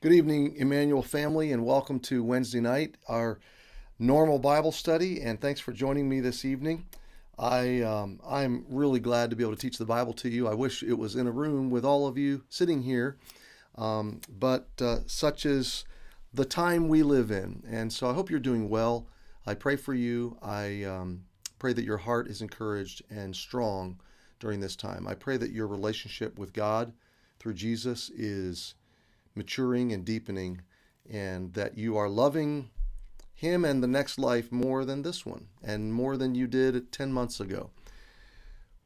Good evening, Emmanuel family, and welcome to Wednesday night, our normal Bible study. And thanks for joining me this evening. I'm really glad to be able to teach the Bible to you. I wish it was in a room with all of you sitting here, but such is the time we live in. And so I hope you're doing well. I pray for you. I pray that your heart is encouraged and strong during this time. I pray that your relationship with God through Jesus is maturing and deepening, and that you are loving him and the next life more than this one and more than you did 10 months ago.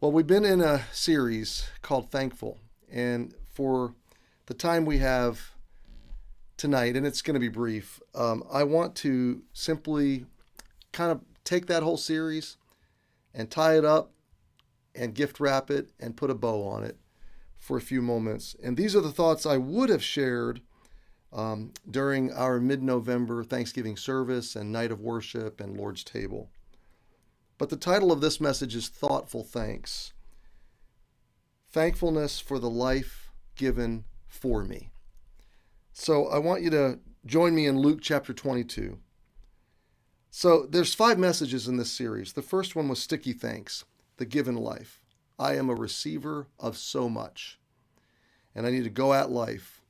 Well, we've been in a series called Thankful, and for the time we have tonight, and it's going to be brief, I want to simply kind of take that whole series and tie it up and gift wrap it and put a bow on it for a few moments. And these are the thoughts I would have shared during our mid-November Thanksgiving service and night of worship and Lord's table. But the title of this message is Thoughtful Thanks. Thankfulness for the life given for me. So I want you to join me in Luke chapter 22. So there's 5 messages in this series. The first one was Sticky Thanks, the given life. I am a receiver of so much, and I need to go at life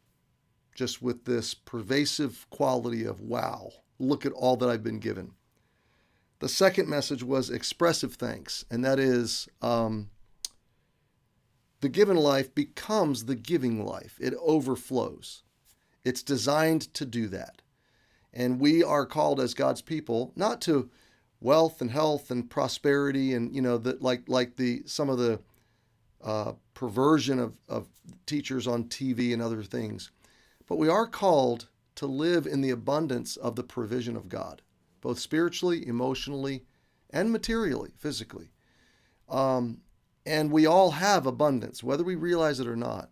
just with this pervasive quality of, wow, look at all that I've been given. The second message was expressive thanks, and that is the given life becomes the giving life. It overflows. It's designed to do that. And we are called as God's people not to wealth and health and prosperity and, some of the perversion of teachers on TV and other things. But we are called to live in the abundance of the provision of God, both spiritually, emotionally, and materially, physically. And we all have abundance, whether we realize it or not.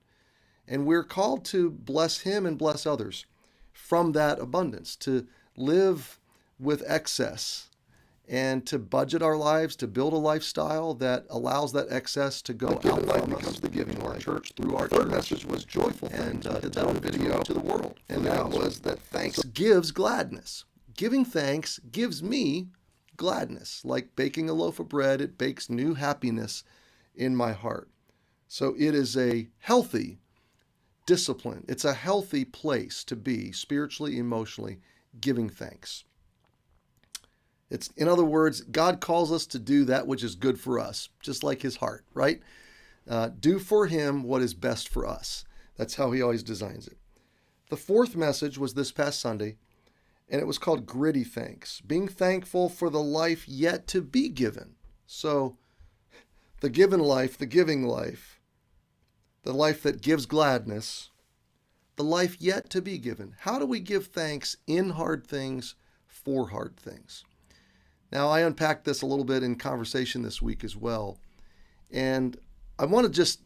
And we're called to bless Him and bless others from that abundance, to live with excess, and to budget our lives, to build a lifestyle that allows that excess to go out from us. Becomes the giving life. Church through our third message was joyful, and did that on video to the world. And that was that thanks gives gladness. Giving thanks gives me gladness. Like baking a loaf of bread, it bakes new happiness in my heart. So it is a healthy discipline. It's a healthy place to be spiritually, emotionally, giving thanks. It's, in other words, God calls us to do that which is good for us, just like His heart, right? Do for Him what is best for us. That's how He always designs it. The fourth message was this past Sunday, and it was called Gritty Thanks, being thankful for the life yet to be given. So the given life, the giving life, the life that gives gladness, the life yet to be given. How do we give thanks in hard things for hard things? Now, I unpacked this a little bit in conversation this week as well. And I want to just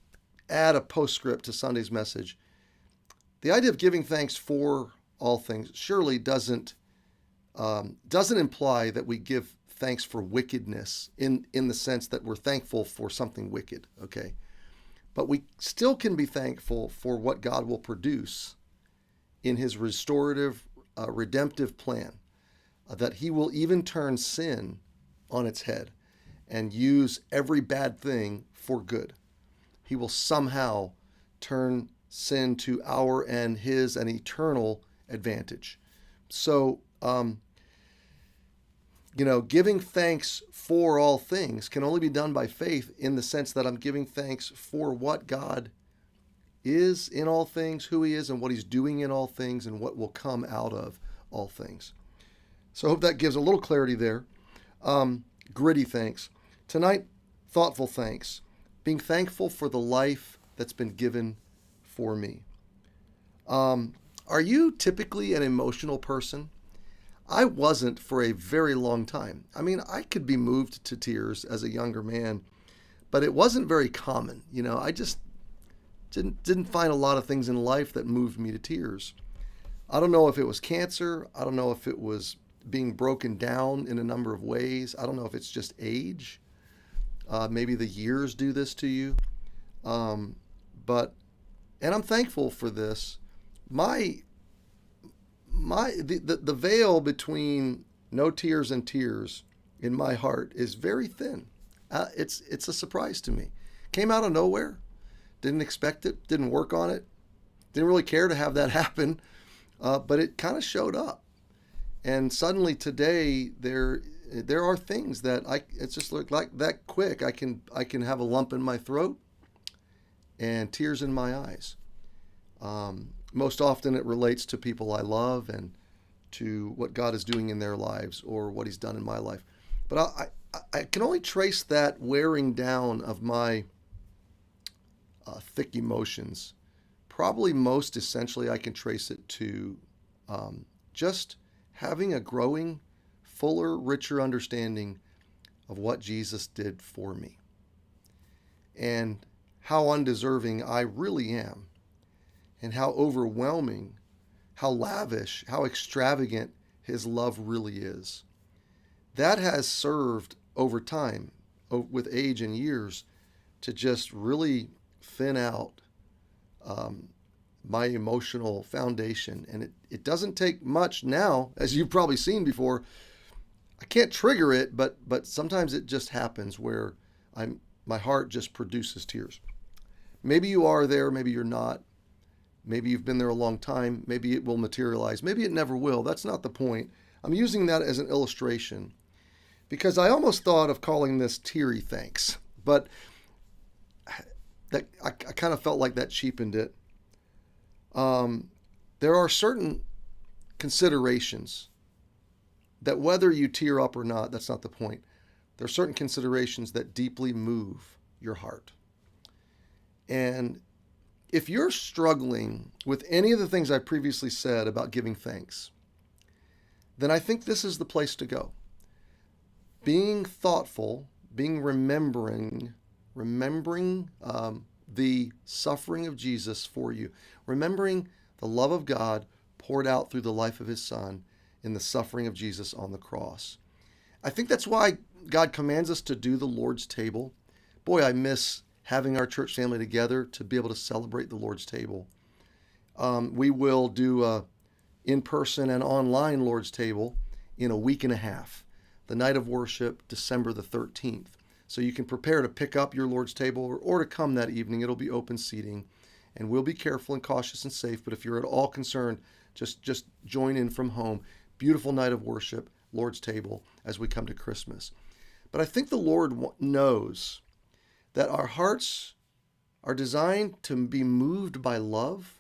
add a postscript to Sunday's message. The idea of giving thanks for all things surely doesn't imply that we give thanks for wickedness in the sense that we're thankful for something wicked, okay? But we still can be thankful for what God will produce in His restorative, redemptive plan. That He will even turn sin on its head and use every bad thing for good. He will somehow turn sin to our and His an eternal advantage. So, giving thanks for all things can only be done by faith in the sense that I'm giving thanks for what God is in all things, who He is, and what He's doing in all things, and what will come out of all things. So I hope that gives a little clarity there. Gritty thanks. Tonight, thoughtful thanks. Being thankful for the life that's been given for me. Are you typically an emotional person? I wasn't for a very long time. I mean, I could be moved to tears as a younger man, but it wasn't very common. I just didn't find a lot of things in life that moved me to tears. I don't know if it was cancer. I don't know if it was being broken down in a number of ways. I don't know if it's just age. Maybe the years do this to you. And I'm thankful for this. My the veil between no tears and tears in my heart is very thin. It's a surprise to me. Came out of nowhere. Didn't expect it. Didn't work on it. Didn't really care to have that happen. But it kind of showed up. And suddenly today there are things that it's just like that quick. I can have a lump in my throat and tears in my eyes. Most often it relates to people I love and to what God is doing in their lives or what he's done in my life. But I can only trace that wearing down of my thick emotions. Probably most essentially I can trace it to just having a growing, fuller, richer understanding of what Jesus did for me and how undeserving I really am and how overwhelming, how lavish, how extravagant his love really is. That has served over time, with age and years, to just really thin out my emotional foundation. And it doesn't take much now, as you've probably seen before. I can't trigger it, but sometimes it just happens where my heart just produces tears. Maybe you are there, maybe you're not. Maybe you've been there a long time. Maybe it will materialize. Maybe it never will. That's not the point. I'm using that as an illustration because I almost thought of calling this teary thanks, but I kind of felt like that cheapened it. There are certain considerations that whether you tear up or not, that's not the point. There are certain considerations that deeply move your heart. And if you're struggling with any of the things I previously said about giving thanks, then I think this is the place to go. Being thoughtful, remembering the suffering of Jesus for you, remembering the love of God poured out through the life of his Son in the suffering of Jesus on the cross. I think that's why God commands us to do the Lord's table. Boy, I miss having our church family together to be able to celebrate the Lord's table. We will do a in-person and online Lord's table in a week and a half. The night of worship, December the 13th. So you can prepare to pick up your Lord's table or to come that evening. It'll be open seating, and we'll be careful and cautious and safe. But if you're at all concerned, just join in from home. Beautiful night of worship, Lord's table, as we come to Christmas. But I think the Lord knows that our hearts are designed to be moved by love,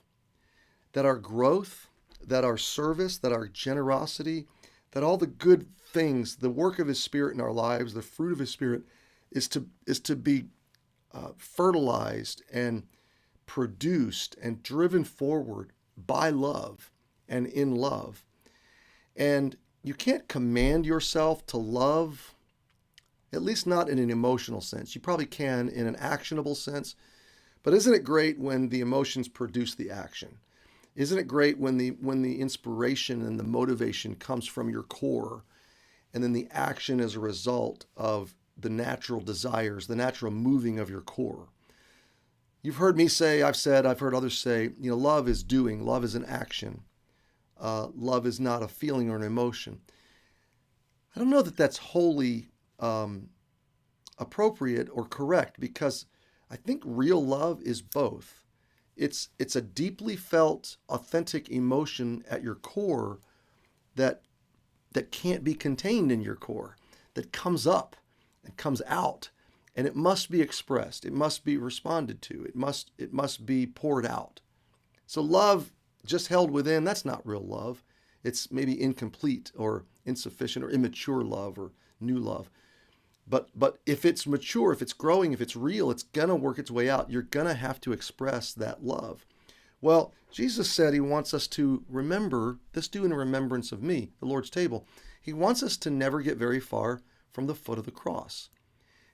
that our growth, that our service, that our generosity, that all the good things, the work of his Spirit in our lives, the fruit of his Spirit, is to be fertilized and produced and driven forward by love and in love. And you can't command yourself to love, at least not in an emotional sense. You probably can in an actionable sense, but isn't it great when the emotions produce the action? Isn't it great when the inspiration and the motivation comes from your core, and then the action is a result of the natural desires, the natural moving of your core? You've heard me say, I've heard others say, love is doing, love is an action. Love is not a feeling or an emotion. I don't know that that's wholly appropriate or correct, because I think real love is both. It's a deeply felt, authentic emotion at your core that can't be contained in your core, that comes up and comes out, and it must be expressed. It must be responded to. It must be poured out. So love just held within, that's not real love. It's maybe incomplete or insufficient or immature love or new love. But if it's mature, if it's growing, if it's real, it's going to work its way out. You're going to have to express that love. Well, Jesus said he wants us to remember, this do in remembrance of me, the Lord's table. He wants us to never get very far from the foot of the cross.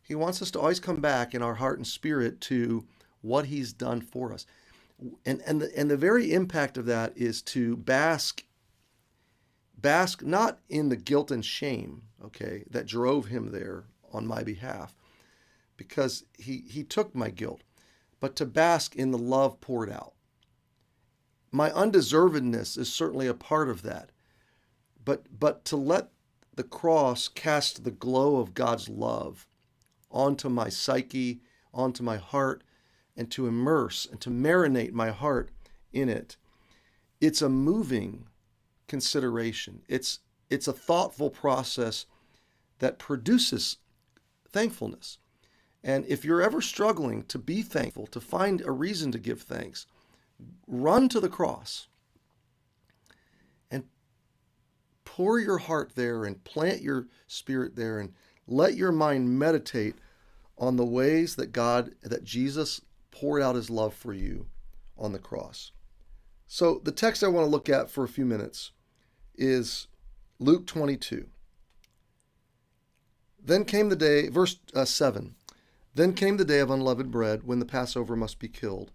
He wants us to always come back in our heart and spirit to what he's done for us. And the very impact of that is to bask not in the guilt and shame, okay, that drove him there on my behalf, because he took my guilt, but to bask in the love poured out. my undeservedness is certainly a part of that. But to let the cross cast the glow of God's love onto my psyche, onto my heart, and to immerse and to marinate my heart in it, it's a moving consideration. It's a thoughtful process that produces thankfulness. And if you're ever struggling to be thankful, to find a reason to give thanks, run to the cross and pour your heart there and plant your spirit there and let your mind meditate on the ways that Jesus poured out his love for you on the cross. So the text I want to look at for a few minutes is Luke 22. Then came the day, verse 7. Then came the day of unleavened bread, when the Passover must be killed.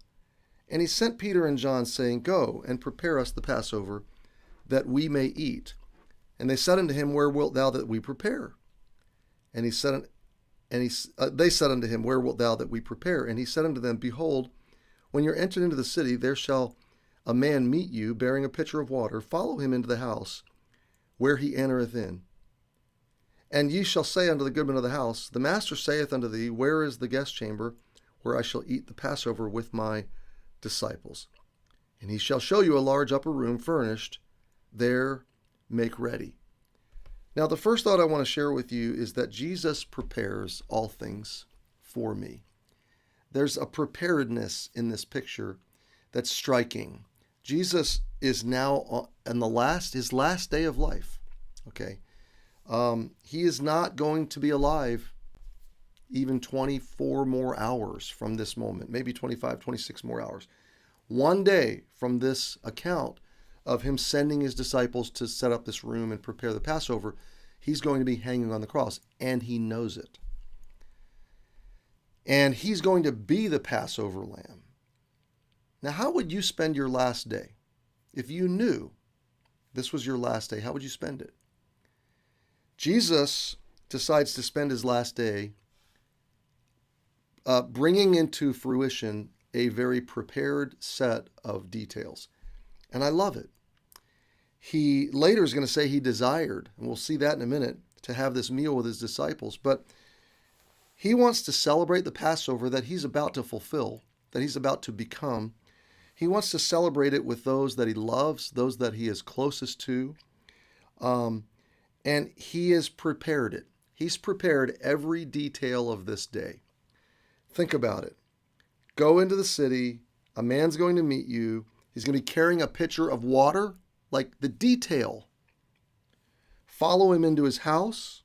And he sent Peter and John, saying, Go and prepare us the Passover, that we may eat. And they said unto him, Where wilt thou that we prepare? And they said unto him, Where wilt thou that we prepare? And he said unto them, Behold, when you're entered into the city, there shall a man meet you, bearing a pitcher of water. Follow him into the house, where he entereth in. And ye shall say unto the goodman of the house, The master saith unto thee, Where is the guest chamber, where I shall eat the Passover with my disciples? And he shall show you a large upper room furnished. There make ready. Now, the first thought I want to share with you is that Jesus prepares all things for me. There's a preparedness in this picture that's striking. Jesus is now on his last day of life. Okay. He is not going to be alive even 24 more hours from this moment, maybe 25, 26 more hours. One day from this account of him sending his disciples to set up this room and prepare the Passover, he's going to be hanging on the cross, and he knows it. And he's going to be the Passover lamb. Now, how would you spend your last day? If you knew this was your last day, how would you spend it? Jesus decides to spend his last day bringing into fruition a very prepared set of details. And I love it. He later is going to say he desired, and we'll see that in a minute, to have this meal with his disciples. But he wants to celebrate the Passover that he's about to fulfill, that he's about to become. He wants to celebrate it with those that he loves, those that he is closest to. And he has prepared it. He's prepared every detail of this day. Think about it. Go into the city. A man's going to meet you. He's going to be carrying a pitcher of water, like the detail. Follow him into his house.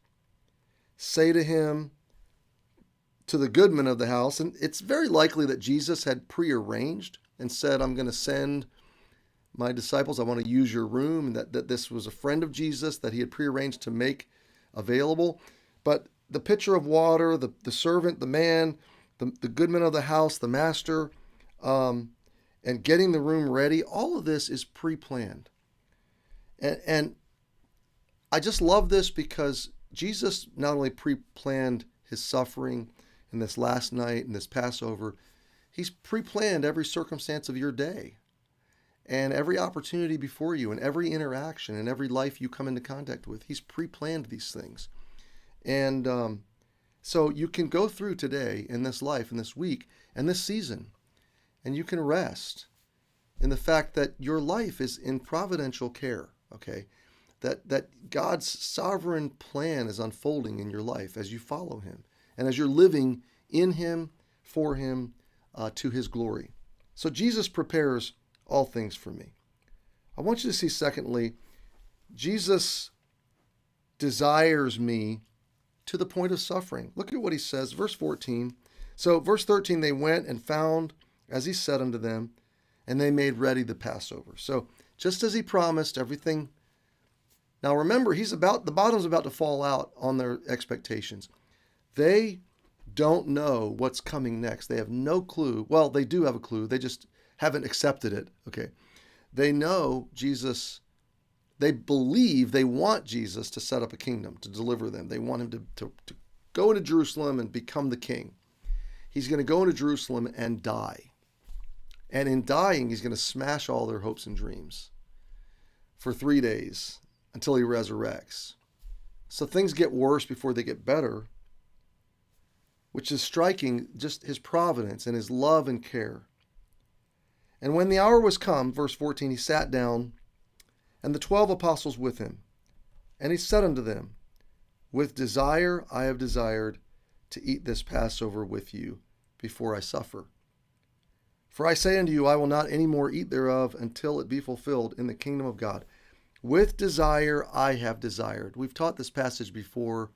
Say to him, to the goodman of the house, and it's very likely that Jesus had prearranged and said, I'm going to send my disciples, I want to use your room, and that this was a friend of Jesus that he had prearranged to make available. But the pitcher of water, the servant, the man, the goodman of the house, the master, and getting the room ready, all of this is pre-planned. And I just love this because Jesus not only pre-planned his suffering in this last night and this Passover, he's pre-planned every circumstance of your day. And every opportunity before you, and every interaction, and every life you come into contact with, he's pre-planned these things. And so you can go through today, in this life, in this week, and this season, and you can rest in the fact that your life is in providential care, okay? That God's sovereign plan is unfolding in your life as you follow him, and as you're living in him, for him, to his glory. So Jesus prepares all things for me. I want you to see, secondly, Jesus desires me to the point of suffering. Look at what he says, verse 14. So verse 13, they went and found, as he said unto them, and they made ready the Passover. So just as he promised, everything. Now remember, the bottom's about to fall out on their expectations. They don't know what's coming next. They have no clue. Well, they do have a clue. They just haven't accepted it. Okay. They know Jesus. They believe, they want Jesus to set up a kingdom, to deliver them. They want him to go into Jerusalem and become the king. He's going to go into Jerusalem and die. And in dying, he's going to smash all their hopes and dreams for 3 days until he resurrects. So things get worse before they get better, which is striking, just his providence and his love and care. And when the hour was come, verse 14, he sat down, and the 12 apostles with him. And he said unto them, with desire I have desired to eat this Passover with you before I suffer. For I say unto you, I will not any more eat thereof until it be fulfilled in the kingdom of God. With desire I have desired. We've taught this passage before.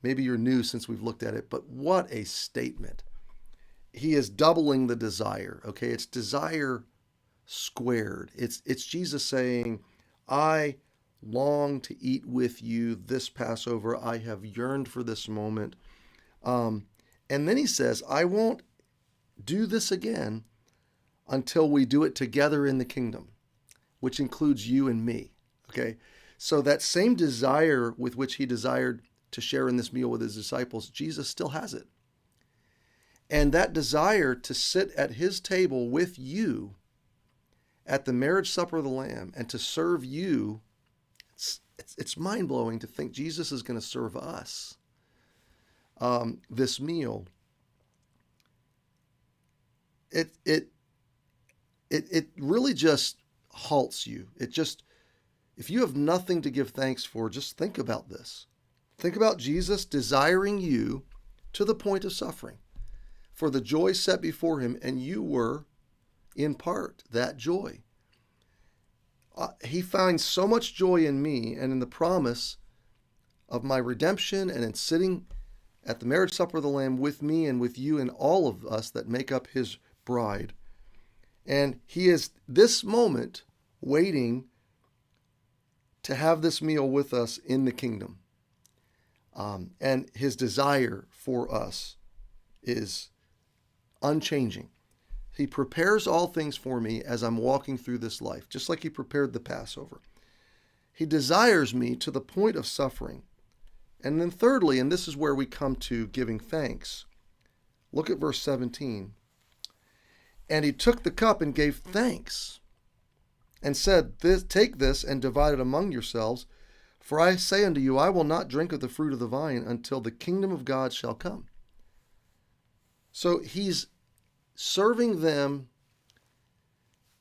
Maybe you're new since we've looked at it, but what a statement. He is doubling the desire, okay? It's desire squared. It's Jesus saying, I long to eat with you this Passover. I have yearned for this moment. And then he says, I won't do this again until we do it together in the kingdom, which includes you and me, okay? So that same desire with which he desired to share in this meal with his disciples, Jesus still has it. And that desire to sit at his table with you at the marriage supper of the Lamb and to serve you, it's mind-blowing to think Jesus is going to serve us this meal. It really just halts you. If you have nothing to give thanks for, just think about this. Think about Jesus desiring you to the point of suffering for the joy set before him, and you were, in part, that joy. He finds so much joy in me and in the promise of my redemption and in sitting at the marriage supper of the Lamb with me and with you and all of us that make up his bride. And he is this moment waiting to have this meal with us in the kingdom. And his desire for us is unchanging. He prepares all things for me as I'm walking through this life, just like he prepared the Passover. He desires me to the point of suffering. And then thirdly, and this is where we come to giving thanks, look at verse 17. And he took the cup and gave thanks and said, take this and divide it among yourselves. For I say unto you, I will not drink of the fruit of the vine until the kingdom of God shall come. So he's serving them,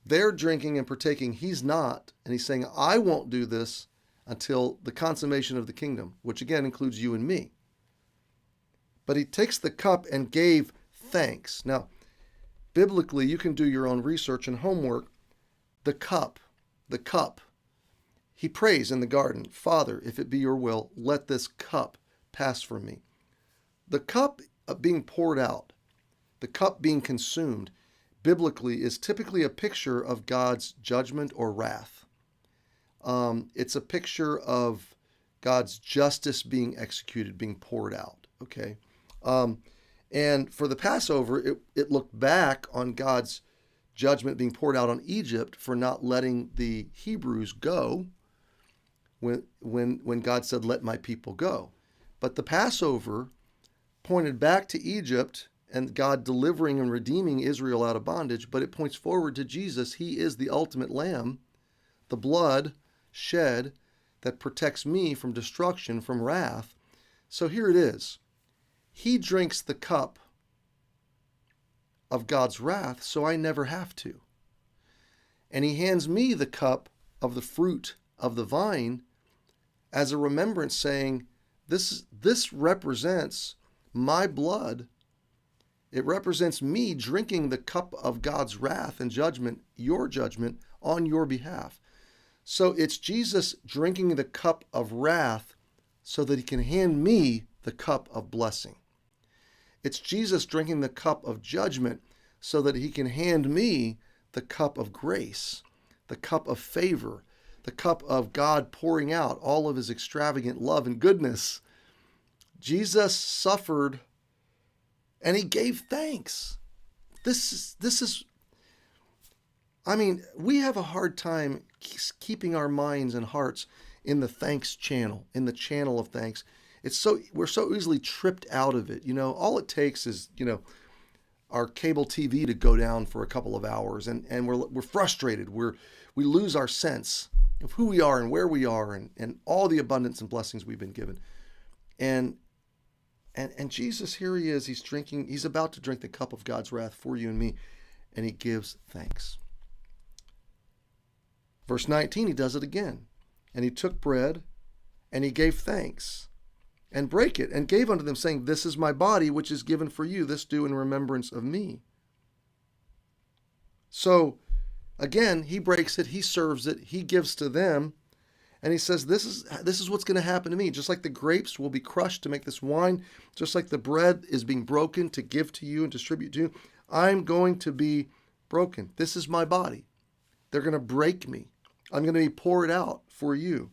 they're drinking and partaking, he's not. And he's saying, I won't do this until the consummation of the kingdom, which again includes you and me. But he takes the cup and gave thanks. Now, biblically, you can do your own research and homework. The cup, he prays in the garden, Father, if it be your will, let this cup pass from me. The cup being poured out, the cup being consumed, biblically is typically a picture of God's judgment or wrath. It's a picture of God's justice being executed, being poured out, okay? And for the Passover, it looked back on God's judgment being poured out on Egypt for not letting the Hebrews go when God said, let my people go. But the Passover pointed back to Egypt and God delivering and redeeming Israel out of bondage, but it points forward to Jesus. He is the ultimate lamb, the blood shed that protects me from destruction, from wrath. So here it is. He drinks the cup of God's wrath, so I never have to. And he hands me the cup of the fruit of the vine as a remembrance, saying, this represents my blood. It represents me drinking the cup of God's wrath and judgment, your judgment, on your behalf. So it's Jesus drinking the cup of wrath so that he can hand me the cup of blessing. It's Jesus drinking the cup of judgment so that he can hand me the cup of grace, the cup of favor, the cup of God pouring out all of his extravagant love and goodness. Jesus suffered and he gave thanks. This is, we have a hard time keeping our minds and hearts in the thanks channel, in the channel of thanks. We're so easily tripped out of it. All it takes is, our cable TV to go down for a couple of hours, and we're frustrated. We lose our sense of who we are and where we are, and all the abundance and blessings we've been given. And Jesus, here he is, he's about to drink the cup of God's wrath for you and me, and he gives thanks. Verse 19, he does it again. And he took bread, and he gave thanks, and brake it, and gave unto them, saying, This is my body, which is given for you. This do in remembrance of me. So, again, he breaks it, he serves it, he gives to them, and he says, this is what's going to happen to me. Just like the grapes will be crushed to make this wine, just like the bread is being broken to give to you and distribute to you, I'm going to be broken. This is my body. They're going to break me. I'm going to be poured out for you.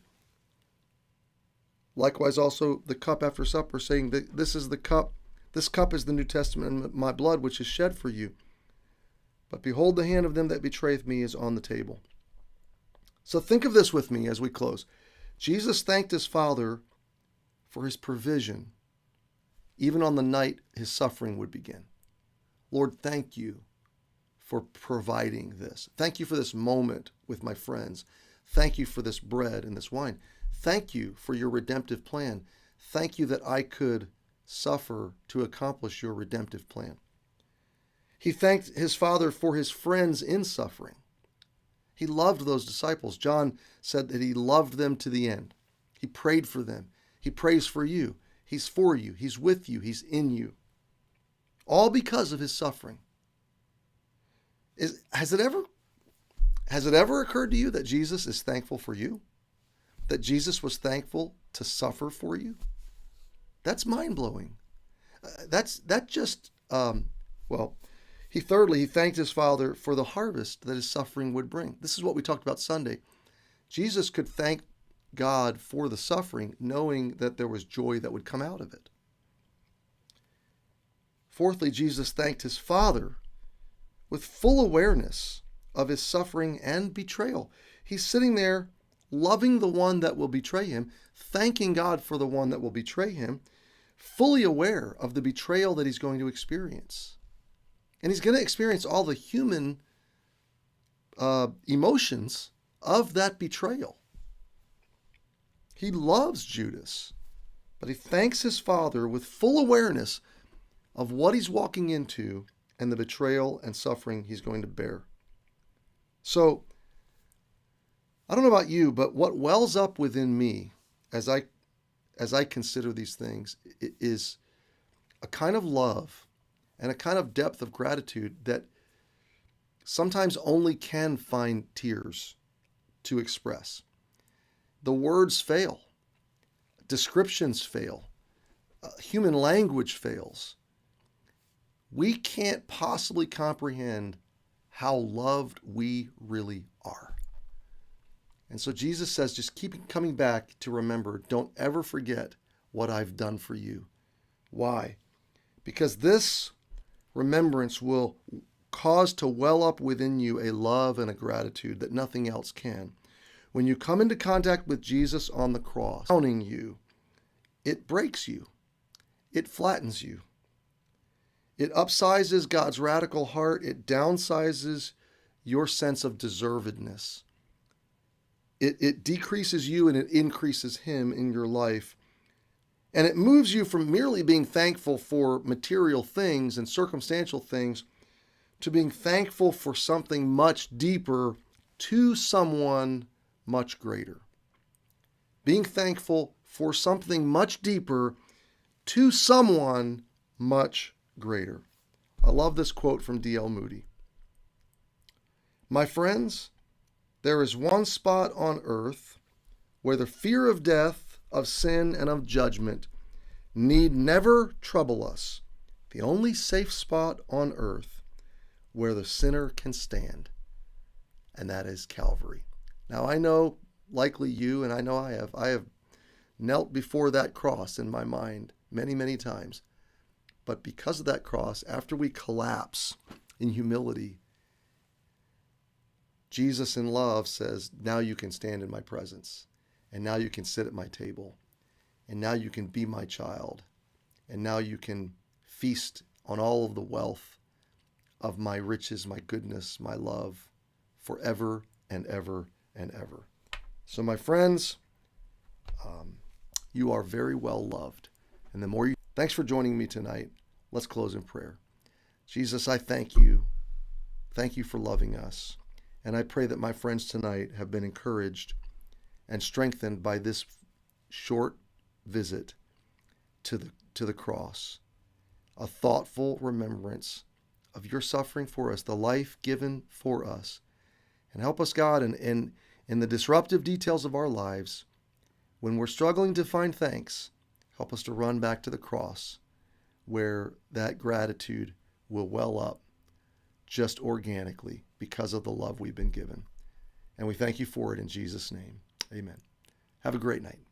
Likewise, also the cup after supper, saying that this is the cup. This cup is the New Testament in my blood, which is shed for you. But behold, the hand of them that betrayeth me is on the table. So think of this with me as we close. Jesus thanked his Father for his provision, even on the night his suffering would begin. Lord, thank you for providing this. Thank you for this moment with my friends. Thank you for this bread and this wine. Thank you for your redemptive plan. Thank you that I could suffer to accomplish your redemptive plan. He thanked his Father for his friends in suffering. He loved those disciples. John said that he loved them to the end. He prayed for them. He prays for you. He's for you. He's with you. He's in you. All because of his suffering. Has it ever occurred to you that Jesus is thankful for you? That Jesus was thankful to suffer for you? That's mind-blowing. Thirdly, he thanked his Father for the harvest that his suffering would bring. This is what we talked about Sunday. Jesus could thank God for the suffering, knowing that there was joy that would come out of it. Fourthly, Jesus thanked his Father with full awareness of his suffering and betrayal. He's sitting there loving the one that will betray him, thanking God for the one that will betray him, fully aware of the betrayal that he's going to experience. And he's going to experience all the human emotions of that betrayal. He loves Judas, but he thanks his Father with full awareness of what he's walking into and the betrayal and suffering he's going to bear. So, I don't know about you, but what wells up within me as I consider these things is a kind of love and a kind of depth of gratitude that sometimes only can find tears to express. The words fail. Descriptions fail. Human language fails. We can't possibly comprehend how loved we really are. And so Jesus says, just keep coming back to remember, don't ever forget what I've done for you. Why? Because this remembrance will cause to well up within you a love and a gratitude that nothing else can. When you come into contact with Jesus on the cross, crowning you, it breaks you. It flattens you. It upsizes God's radical heart. It downsizes your sense of deservedness. It decreases you and it increases him in your life. And it moves you from merely being thankful for material things and circumstantial things to being thankful for something much deeper to someone much greater. Being thankful for something much deeper to someone much greater. I love this quote from D.L. Moody. My friends, there is one spot on earth where the fear of death, of sin, and of judgment need never trouble us. The only safe spot on earth where the sinner can stand, and that is Calvary. Now I know, likely you, and I know I have knelt before that cross in my mind many, many times. But because of that cross, after we collapse in humility, Jesus in love says, now you can stand in my presence, and now you can sit at my table, and now you can be my child, and now you can feast on all of the wealth of my riches, my goodness, my love, forever and ever and ever. So my friends, you are very well loved. And the more you... Thanks for joining me tonight. Let's close in prayer. Jesus, I thank you. Thank you for loving us. And I pray that my friends tonight have been encouraged and strengthened by this short visit to the cross. A thoughtful remembrance of your suffering for us, the life given for us. And help us, God, in the disruptive details of our lives, when we're struggling to find thanks, help us to run back to the cross where that gratitude will well up just organically because of the love we've been given. And we thank you for it in Jesus' name. Amen. Have a great night.